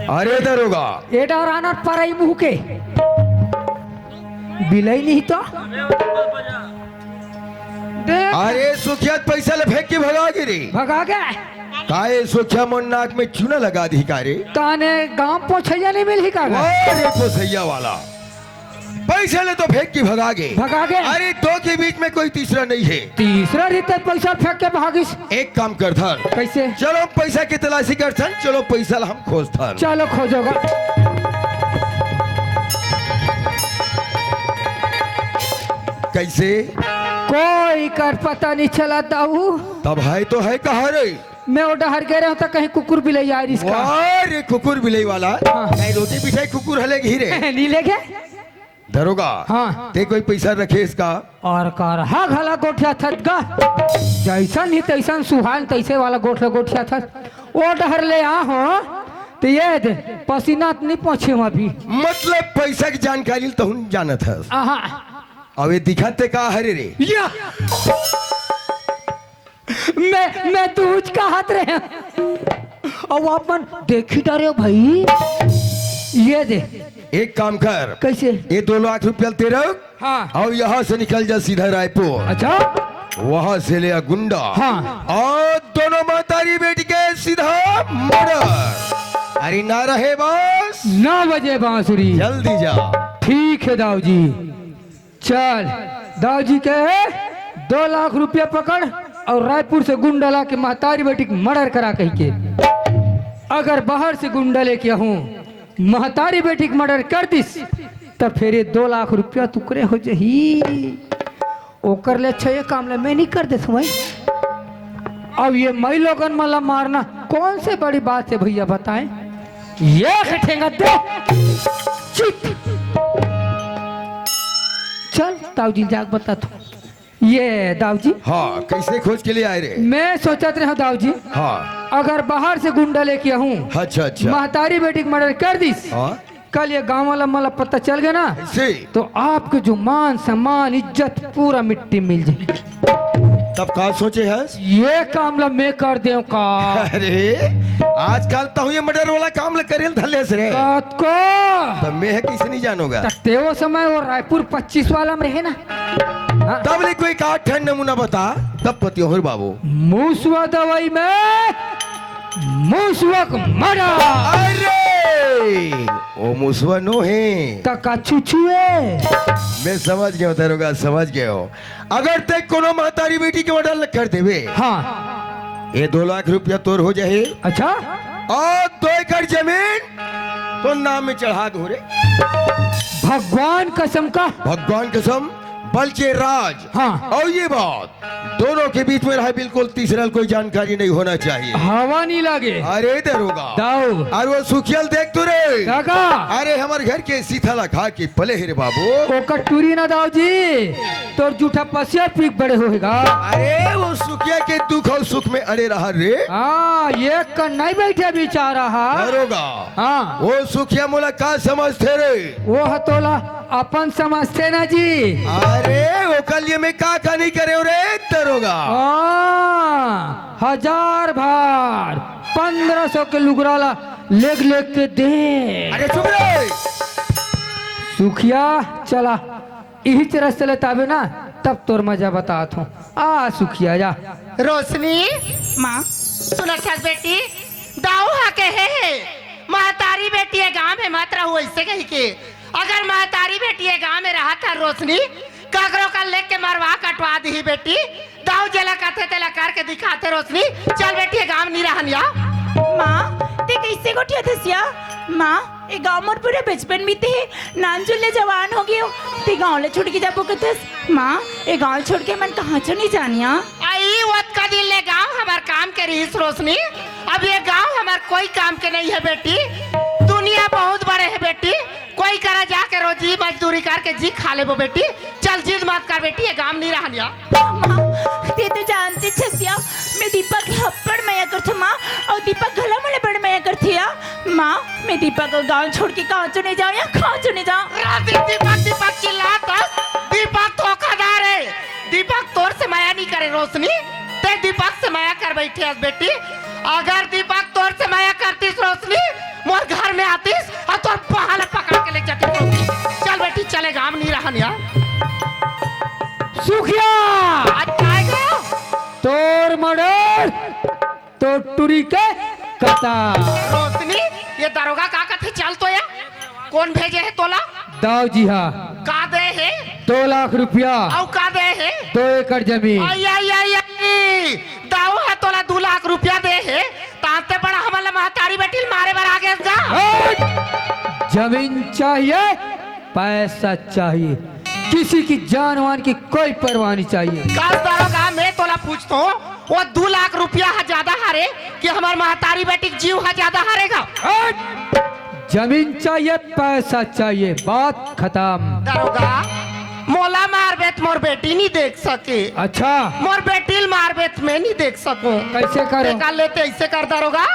अरे दरोगा एडा राना पर मुंह के बिलाई नहीं तो देख अरे सुखिया पैसा ले फेंक के भगा गिरी भगा गए काहे सुखिया मन नाक में चूना लगा दी कारे ताने गांव पहुंचैया नहीं मिल ही का अरे पोसैया वाला पैसा ले तो फेंक के भगा गए। अरे दो के बीच में कोई तीसरा नहीं है। तीसरा रीते पैसा फेंक के भागिस। एक काम कर धन कैसे चलो पैसा की तलाशी कर थन चलो पैसा हम खोज थन चलो खोजोगा कैसे कोई कर पता नहीं चला ताऊ तब है तो है कहा रे मैं वो डहर गए रहा था कहीं कुकुर भी ले यार इसका अरे कुकुर बिलाई वाला हाँ। नहीं रोटी पिटाई कुकुर हले घिरे नहीं ले गए दरोगा हाँ ते कोई पैसा रखे इसका और कर हा घला गोठिया थत गा जैसन ही तैसन सुहान तैसे वाला गोठिया थत वो डहर ले आ हो तो ये दे पसीना नहीं पहुंचे अभी मतलब पैसा की जानकारी तो हम जानत है आहा अब ये दिखाते का हरे रे या मैं दूज का हाथ रहे और अपन देखी डरे भाई ये दे एक काम कर कैसे ये 2 लाख रुपया तेरा हाँ और यहाँ से निकल जा सीधा रायपुर अच्छा वहाँ से ले आ गुंडा हाँ और दोनों मातारी बेटी के सीधा मर्डर अरे ना रहे बस 9 बजे बांसुरी जल्दी जा ठीक है दाऊ जी चल दाऊ जी के 2 लाख रुपया पकड़ और रायपुर से गुंडा ला के महतारी बेटी मर्डर करा कही के अगर बाहर से गुंडा लेके हूँ महतारी बेटी मर्डर कर दिस तब फिर ये 2 लाख रुपया टुकड़े हो जही ओकर ले अच्छा ये काम ले मैं नहीं कर देता भाई अब ये मई लोगन मला मारना कौन से बड़ी बात है भैया बताएं ये ठेंगा दे चित चल दाऊ जी जाग बता तू ये दाऊ जी हाँ कैसे खोज के लिए आए रे मैं सोचत रहा दाऊ जी हाँ अगर बाहर से गुंडा लेके हूँ अच्छा अच्छा महतारी बेटी को मर्डर कर दिस हाँ कल ये गांव वाला मला पता चल गया ना ऐसे तो आपके जो मान सम्मान इज्जत पूरा मिट्टी मिल जाए तब का सोचे है ये काम ला मैं कर दे का अरे आजकल तो ये मर्डर वाला काम करेल धले से रे बात को तब मैं है किसे नहीं जानोगा ते वो समय वो रायपुर 25 वाला में रहे ना हाँ? तब ले कोई का ठंड नमूना बता तब पति हो बाबू मूसवा दवाई में मूसवा को मरा अरे ओ मुसवा नो है तका छुछुए मैं समझ गया दरोगा समझ गया हो अगर ते कोनो महतारी बेटी के मर्डर कर देवे हाँ ये 2 लाख रुपया तोर हो जाए अच्छा और 2 एकड़ जमीन तो नाम में चढ़ा दो रे भगवान कसम का भगवान कसम बल्कि राज हाँ और ये बात दोनों के बीच में रहा बिल्कुल तीसरा कोई जानकारी नहीं होना चाहिए हवा नहीं लगे अरे दरोगा दाऊ अरे वो सुखियल देख तू रे काका अरे हमारे घर के सीथा खा के पले है रे बाबू ओकर टूरी ना दाऊ जी तोर जूठा पसिया पीक बड़े होएगा अरे वो सुखिया के दुख और सुख में अरे रहा रे हाँ ये कर नहीं बैठे बेचारा दरोगा हाँ वो सुखिया मोला का समझते रे वो हतोला अपन समझते ना जी अरे वो कल ये में का नहीं करे रे दरोगा 1000 भार 1500 के लुगराला लेग लेग के दे अरे चुप रे सुखिया चला यही तरह से लेताबे ना तब तोर मजा बतात हूँ आ सुखिया जा रोशनी माँ सुना छस बेटी दाऊ हाके है महतारी बेटी है गांव में मत रहो ऐसे कही के अगर महतारी बेटी है गांव में रहा था रोशनी काकरों का लेक के मरवा कटवा दी बेटी दाऊ जला कहते तेला करके दिखाते रोशनी चल बेटी गांव नहीं रहनिया माँ ते कैसे गोठिया थसिया माँ ये गांव मोर पूरे बचपन में थे नान जुल्ले जवान हो गए ते गांव ले छोड़ के जाबो कथस माँ ये गांव छोड़ के मन कहाँ चो नहीं जानिया आई वत का दिल ले गांव हमार काम के रही रोशनी अब ये गांव हमार कोई काम के नहीं है बेटी दुनिया बहुत बड़े है बेटी कोई करा जाके रोजी मजदूरी करके जी खा ले वो बेटी चल जिद मत कर बेटी ये गांव नहीं रहनिया माँ ते तो जानते छसिया मैं दीपक हप्पड़ मया करथो माँ और दीपक गला मले बड़ मया करथिया माँ मैं दीपक को गांव छोड़ के कहाँ चो नहीं जाऊँ या कहाँ चो नहीं जाऊँ दीपक दीपक चिल्लाता दीपक धोखादार है दीपक तोर से माया नहीं करे रोशनी ते दीपक से माया कर बैठी है बेटी अगर दीपक तोर से माया करती रोशनी मोर घर में वाले गांव नहीं रहन यार। सुखिया आज काय गो तोर मर्डर तो टुरी के कता रोशनी ये दरोगा का कथे चल तो या कौन भेजे है तोला दाऊ जी हाँ का दे है 2 लाख रुपया औ का दे है 2 एकड़ जमीन आई आई आई आई दाऊ है तोला 2 लाख रुपया दे है तांते बड़ा हमला महतारी बेटी मारे बर आ गए जा हट! जमीन चाहिए पैसा चाहिए किसी की जान वान की कोई परवाह नहीं चाहिए का दरोगा मैं तोला पूछता हूँ वो 2 लाख रुपया है ज्यादा हारे कि हमार महतारी बेटी के जीव है ज्यादा हारेगा हट! जमीन चाहिए पैसा चाहिए बात खत्म दरोगा मोला मार बेत मोर बेटी नहीं देख सके अच्छा मोर बेटी मार बेत मैं नहीं देख सकूं कैसे करो कर लेते ऐसे कर दरोगा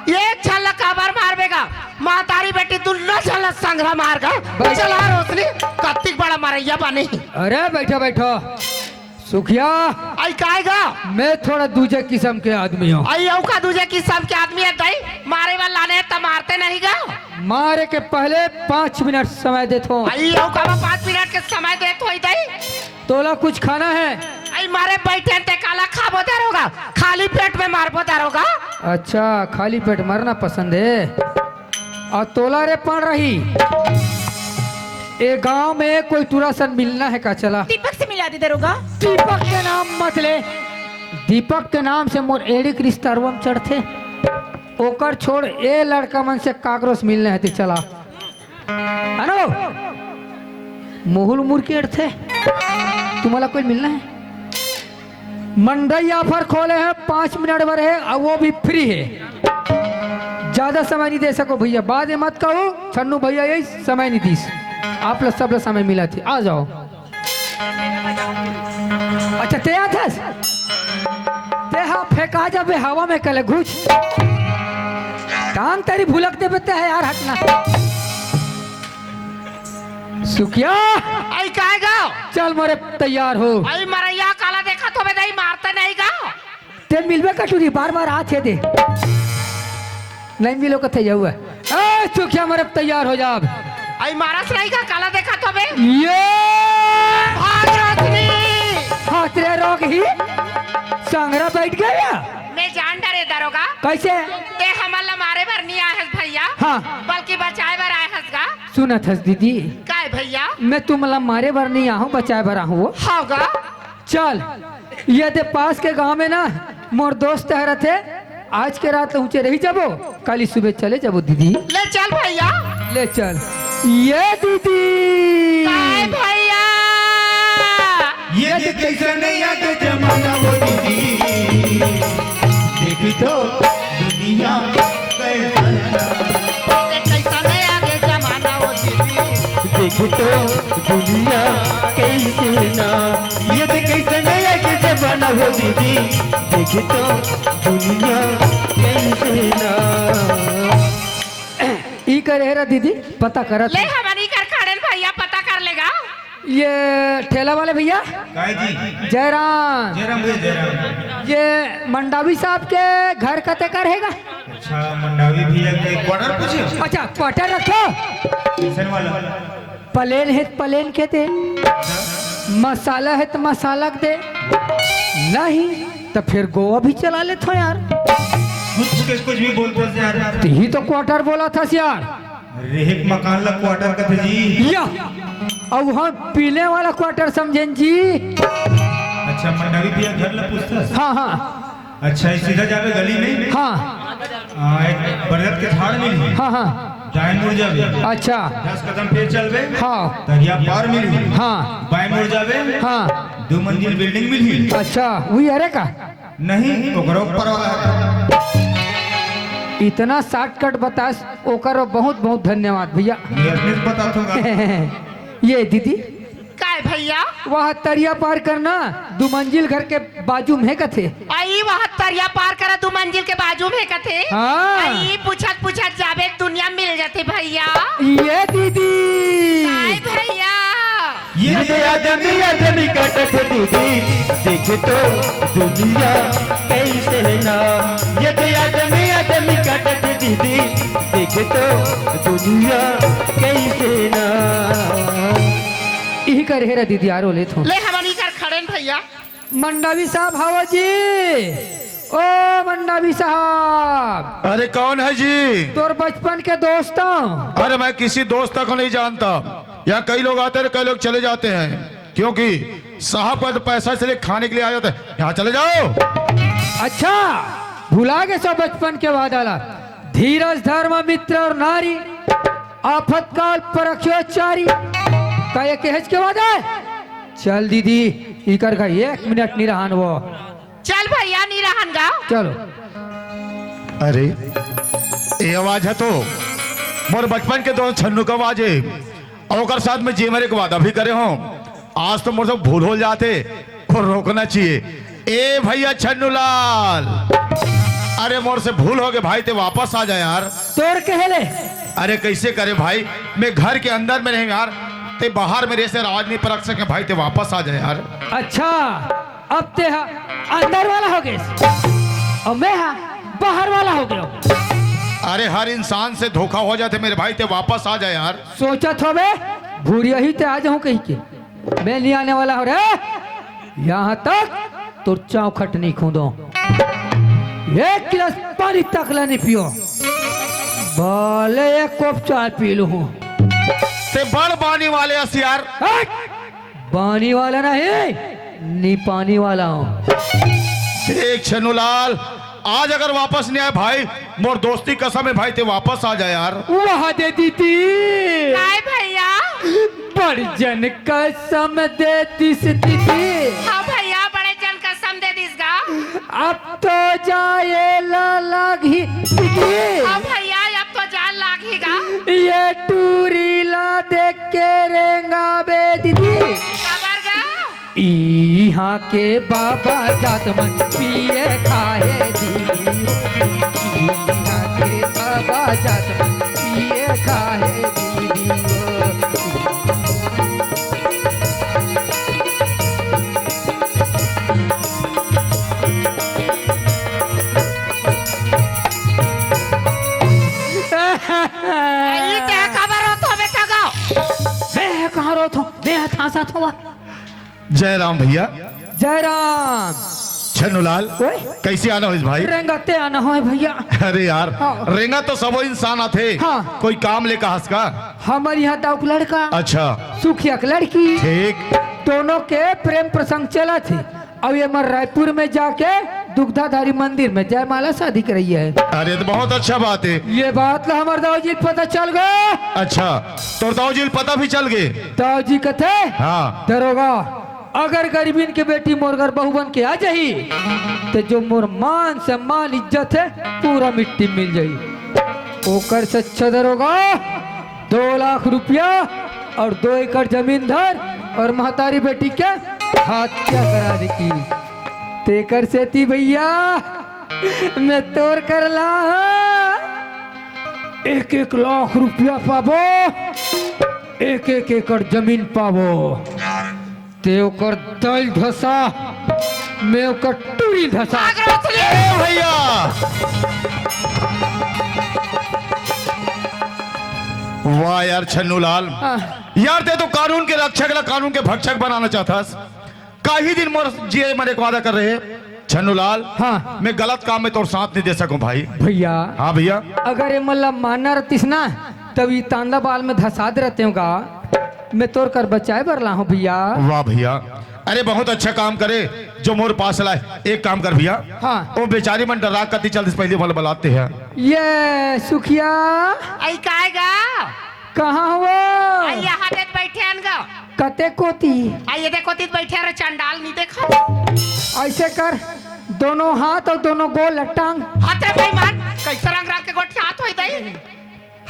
एक छल काबर मारबेगा महतारी बेटी दुल्ला छल संग्रह मारगा बस। चला रोशनी कत्तिक बड़ा मारैया बने अरे बैठो बैठो सुखिया आई काएगा मैं थोड़ा दूसरे किस्म के आदमी हूँ आई औ का दूजे की सब के आदमी है दई मारे वाला लाने त मारते नहीं गा मारे के पहले 5 मिनट समय देतो आई औ का 5 मिनट के समय दे तो दई तोला कुछ खाना है आई मारे बैठे ते काला खाबो दरोगा खाली पेट में मारबो दरोगा अच्छा खाली पेट मरना पसंद है और तोला रे पड़ रही ए गांव में कोई तुरासन मिलना है का चला दीपक से मिला दे दरोगा दीपक के नाम मत ले दीपक के नाम से मोर एड़ी रिश्तारवम चढ़ते ओकर छोड़ ए लड़का मन से काकरोस मिलने है ते चला अनो मोहुल मुर्की अड़थे तुम्हारा कोई मिलना है मंडई ऑफर खोले हैं 5 मिनट भर है और वो भी फ्री है ज्यादा समय नहीं दे सको भैया बाद में मत कहो छन्नू भैया यही समय नहीं दी आप लोग सब लोग समय मिला थी आ जाओ अच्छा ते आथस ते हाँ फेंका जाबे हवा में कल घुस टांग तेरी भुलक दे बेते है यार हटना सुखिया आई काएगा चल मोरे तैयार हो आई मरैया काला देखा तो बे दई मारते नहीं गा ते मिलबे कटूरी बार बार हाथ दे नहीं मिलो कथे जाऊँ ए सुखिया मोरे तैयार हो जाब आई मारस नहीं गा काला देखा तो बे ये भाग रोशनी हाथ रे रोक ही संगरा बैठ गया मैं जान डरे दरोगा कैसे ते हमला मारे भर नहीं आए भैया हाँ बल्कि बचाए भर आए हसगा सुना थस दीदी काय भैया मैं तुमला मारे भर नहीं आहूँ बचाए भर आहूँ होगा चल ये दे पास के गांव में ना मोर दोस्त है थे आज के रात ऊंचे रही जाबो कल सुबह चले जाबो दीदी ले चल भैया ले चल ये दीदी काय भैया ये कैसा नया के जमाना वो दीदी देखी तो दुनिया कैसा ते कैसा नहीं आगे जमाना हो दीदी देखी तो दुनिया कैसे ना ये कैसा नया के जमाना वो दीदी देखी तो दुनिया कैसे ना ई करे रा दीदी पता करा ले हमारी कर खड़े भैया पता कर लेगा ये ठेला वाले भैया काय जी जयराम जयराम ये मंडावी साहब के घर कते का रहेगा अच्छा मंडावी भैया के क्वार्टर पूछे अच्छा क्वार्टर रखो किसन वाला प्लेन है तो प्लेन के दे मसाला है तो मसाला के दे नहीं तो फिर गोवा भी चला ले थो यार कुछ भी बोलते थे यार तो ही तो क्वार्टर बोला था यार अरे एक मकान ला क्वार्टर का थे जी या अब वहाँ पीने वाला क्वार्टर समझें जी अच्छा मंडावी भैया घर ला पूछता हाँ हाँ अच्छा ये सीधा जावे गली में हाँ एक बरगद के झाड़ मिली हाँ हाँ दाएं मुड़ जावे अच्छा 10 कदम फिर चलबे हाँ तरिया पार मिली हाँ बाएं मुड़ जावे हाँ 2 मंजिल बिल्डिंग मिली अच्छा वही अरे का नहीं ओकरो ऊपर वाला है इतना शॉर्टकट बता ओकर बहुत बहुत धन्यवाद भैया ये बता दूंगा ये दीदी काय भैया वह तरिया पार करना 2 मंजिल घर के बाजू में कथे आई वहाँ तरिया पार करा 2 मंजिल के बाजू में कथे हाँ। आई पूछत पूछत जावे दुनिया मिल जाती भैया ये दीदी काय भैया ये आदमी कटत दीदी देखे तो दुनिया कैसे ना ये आदमी कटत दीदी देखे तो दुनिया कैसे ना कर हेरा दीदी आरो ले थो ले हमनी कर खड़े न भैया। मंडावी साहब हावो जी। ओ मंडावी साहब, अरे कौन है जी? तोर बचपन के दोस्त हूं। अरे मैं किसी दोस्त को नहीं जानता। यहाँ कई लोग आते हैं, कई लोग चले जाते हैं, क्योंकि साहब का तो पैसा इसलिए खाने के लिए आ जाते हैं। यहाँ चले जाओ। अच्छा, भुला गए सब बचपन के वादा। धीरज धर्म मित्र और नारी, आफतकाल पर रखियोचारी का ये कहज के वादा है। चल दीदी इकर का 1 मिनट नहीं रहन वो। चल भैया नहीं रहन गाओ। चलो। अरे ये आवाज है तो मोर बचपन के दोस्त छन्नू का आवाज है। और साथ में जी मेरे को वादा भी करे हो। आज तो मोर सब भूल हो जाते और रोकना चाहिए। ए भैया छन्नू लाल, अरे मोर से भूल हो गए भाई, ते वापस आ जाए यार। तोर कहले अरे कैसे करे भाई, मैं घर के अंदर में नहीं यार, ते बाहर मेरे से आवाज नहीं परख सके भाई, ते वापस आ जाए यार। अच्छा, अब ते अंदर वाला हो गए और मैं बाहर वाला हो गया। अरे हर इंसान से धोखा हो जाते मेरे भाई, ते वापस आ जाए यार। सोचा था मैं भूरिया ही ते आ जाऊं कहीं के, मैं नहीं आने वाला हो रे। यहाँ तक तो चौखट नहीं खूदो, 1 गिलास पानी तक ला नहीं पियो, भले 1 कप चाय पी लू। ते बड़ पानी वाले यार। पानी वाला नहीं, नी पानी वाला हूँ। एक छन्नूलाल, आज अगर वापस नहीं आए भाई, मोर दोस्ती कसम है भाई, ते वापस आ जाए यार। वहाँ दे दीदी काय भैया? बड़ जन कसम दे दीदी। हाँ भैया, बड़े जन कसम दे दिस गा। अब तो जाए लागी दीदी। हाँ भैया, अब तो जान लागेगा। ये टूरी ला देख के रेंगा बे दीदी। खबर गा? यहाँ के बाबा जात मन पिए खाए दीदी। यहाँ के बाबा जात मन पिए खाए दीदी। ये क्या खबर हो तो बेटा गाओ। मैं कहाँ रो थो, मैं था साथ हुआ। जय राम भैया। जय राम। छन्नूलाल, ओए। कैसे आना हो इस भाई? रेंगते आना हो भैया। अरे यार, हाँ। रेंगा तो सब इंसान आते। हाँ। कोई काम लेकर हंस का। हमारे यहाँ दाऊ लड़का, अच्छा सुखिया की लड़की, ठीक। दोनों के प्रेम प्रसंग चला थी। अब ये मर रायपुर में जाके दुग्धाधारी मंदिर में जयमाला शादी कर रही है। अरे तो बहुत अच्छा बात है। ये बात ला हमारे दाऊ जी पता चल गया। अच्छा, तो दाऊ जी पता भी चल गए। दाऊ जी कहते हाँ। दरोगा, अगर गरीबीन के बेटी मोर घर बहू बन के आ जाही तो जो मोर मान सम्मान इज्जत है पूरा मिट्टी मिल जाई। ओकर से अच्छा दरोगा 2 लाख रुपया और 2 एकड़ जमीन धर और महतारी बेटी के हत्या करा दी की। तेकर से थी भैया मैं तोर कर ला 1-1 लाख रुपया पाबो, 1-1 एकड़ जमीन पाबो। ते ओकर दल धसा, मैं ओकर टूरी धसा। ए भैया, वाह यार छन्नूलाल, यार ते तो कानून के रक्षक ला कानून के भक्षक बनाना चाहतास। काही दिन मोर जिए मरे को वादा कर रहे छन्नूलाल। हाँ। मैं गलत काम में तोर साथ नहीं दे सकूं भाई। भैया हाँ भैया। अगर ये मल्ला मानना रहतीस ना तभी तांदा बाल में धसाद रहते होगा, मैं तोर कर बचाए बरला हूँ भैया। वाह भैया, अरे बहुत अच्छा काम करे जो मोर पास लाए। एक काम कर भैया, हाँ। वो बेचारी मन डरा कती चल पहले बोल बुलाते हैं। ये सुखिया आई काय गा? कहाँ हो? आई यहाँ देख बैठे हन गा। कते कोती आई ये देखो तीत बैठे रे चंडाल नहीं देखा। ऐसे कर, दोनों हाथ और दोनों गोल टांग। हाथ रे बेईमान, कैसे रंग रंग के गोटे हाथ होई दई।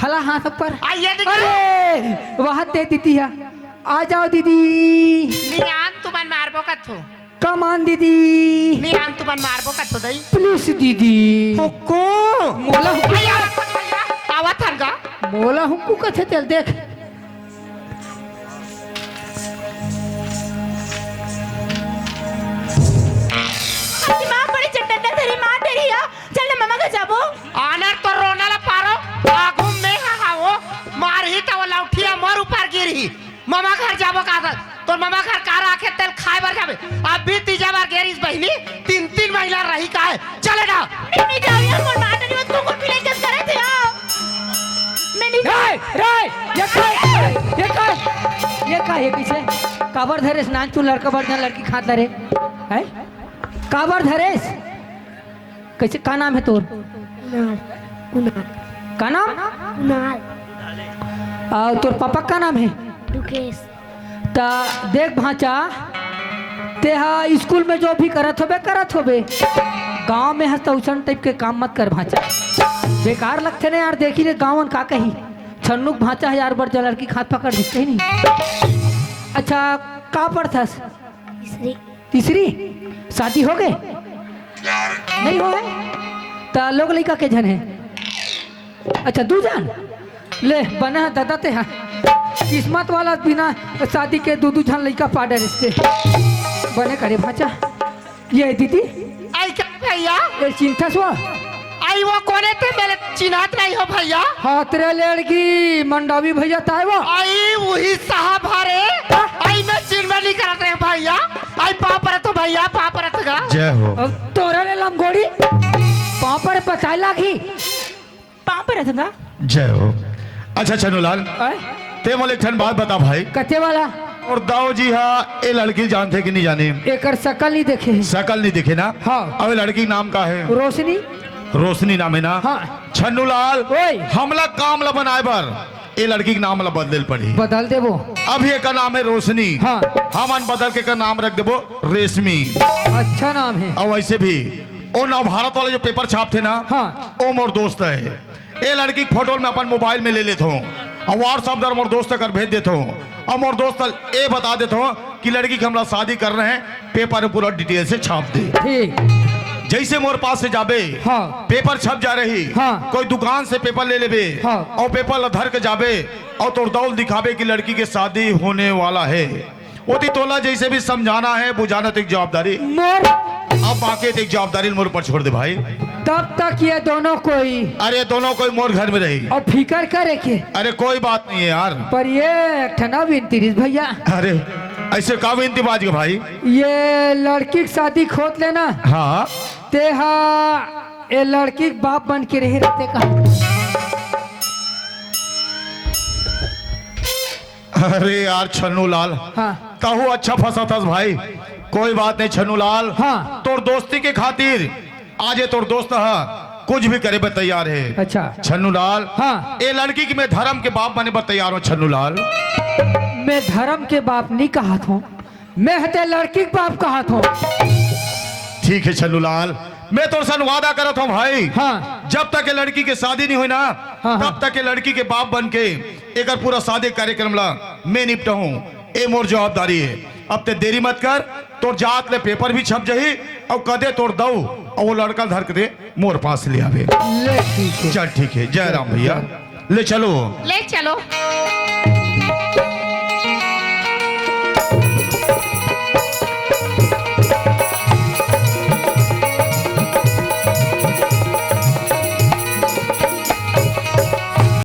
हला हाथ पर। आई ये देख। अरे वहाँ दे दीदी है, आ जाओ दीदी। नियान तुमन मारबो कथो। कमान दीदी, नियान तुमन मारबो कथो दई। प्लीज दीदी। हुक्कू मोला हुक्कू, आई आवत हन गा। मोला हुक्कू कथे चल देख। माँ बड़ी चट्टन तेरी माँ तेरी है। चल ना मामा का जाबो। आनर तो रोना ला पारो। आगू में हाओ मार ही तो लौठिया मोर ऊपर गिरी। मामा घर जाबो का तो तोर मामा घर का राखे तेल खाए बर जाबे अब भी तीजा बार गेरिस बहिनी 3 महीना रही का है चले ना नहीं जाओ यार मोर मां ने मत को पिले के करे थे मैं नहीं रे ये का है पीछे काबर धरेस नान तू लड़का बढ़ लड़की खात रे है काबर धरेस कैसे का नाम है तोर का नाम और तोर पापा का नाम है ता देख भांचा तेहा स्कूल में जो भी करत होबे गांव में हंस उसन टाइप के काम मत कर भांचा बेकार लगते ना यार देखी रे गाँव का कही छन्नुक भांचा है यार बड़ लड़की खात पकड़ दिखते ही नहीं। अच्छा का पढ़थस तीसरी शादी हो गए नहीं हो ता लोग लड़का के जन है अच्छा दू जान ले बना दादा ते हाँ किस्मत वाला बिना शादी के दू जन लड़का पाडे रिश्ते बने करे भाचा ये दीदी आई क्या भैया ये चिंता सो आई वो कोने थे मेरे चिन्हत नहीं हो भैया हाँ तेरे लड़की मंडावी भैया ताए वो आई वही साहब हरे आई मैं चिन्ह नहीं करत रहे भैया आई पापर तो भैया पापर का जय हो। अब तोरा ले लमगोड़ी पापर पचाई लागी पाँव पर रहता जय हो। अच्छा छन्नूलाल ते मोले एक ठन बात बता भाई कथे वाला और दाऊ जी हाँ ये लड़की जानते कि नहीं जाने एकर शकल नहीं देखे शकल नहीं दिखे ना हाँ। अब ये लड़की नाम का है रोशनी रोशनी नाम है ना हाँ। छन्नूलाल ओए। हमला काम ला बनाए बर ये लड़की के नाम ला बदल पड़ी बदल दे वो अब ये का नाम है रोशनी हाँ। हमन बदल के का नाम रख देबो रेशमी अच्छा नाम है और वैसे भी वो नव भारत वाले जो पेपर छापते ना हाँ। वो मोर दोस्त है ये लड़की की फोटो में अपन मोबाइल में ले लेता हूँ और व्हाट्सएप दर मोर दोस्त कर भेज देता हूँ और मोर दोस्त ये बता देता हूँ कि लड़की की हमरा शादी कर रहे हैं पेपर में पूरा डिटेल से छाप दे ठीक जैसे मोर पास से जाबे हाँ। पेपर छप जा रही हाँ। कोई दुकान से पेपर ले लेबे हाँ। और पेपर ला धर के जाबे और तोड़ दौल दिखाबे कि लड़की की शादी होने वाला है वो तोला जैसे भी समझाना है बुझाना तो एक जवाबदारी मोर अब बाकी एक जवाबदारी मोर पर छोड़ दे भाई तब तक ये दोनों कोई अरे दोनों कोई मोर घर में रही और फिकर करे के अरे कोई बात नहीं है यार पर ये ठना बिनतीरिस भैया अरे ऐसे का इंतबाज भाई ये लड़की की शादी खोद लेना हाँ ते ये लड़की के बाप बन के रहे रहते का अरे यार छन्नूलाल हाँ कहू अच्छा फंसा था भाई कोई बात नहीं छन्नूलाल हाँ। तोर दोस्ती के खातिर आज ये तोर दोस्त है कुछ भी करे पर तैयार है अच्छा छन्नूलाल हाँ। ये लड़की की मैं धर्म के बाप बने पर तैयार हूँ छन्नूलाल मैं धर्म के बाप नहीं कहा था मैं हते लड़की के बाप कहा था ठीक है छन्नूलाल मैं तो सन वादा करत हूँ भाई हाँ। जब तक ये लड़की की शादी नहीं हुई ना हाँ। तब तक ये लड़की के बाप बन के एक पूरा शादी कार्यक्रम ला मैं निपटा हूँ ये मोर जवाबदारी है अब ते देरी मत कर तोर जात ले पेपर भी छप जही और कदे तोड़ दो और वो लड़का धर के दे मोर पास ले आवे ले ठीक है चल ठीक है जय राम भैया ले चलो ले चलो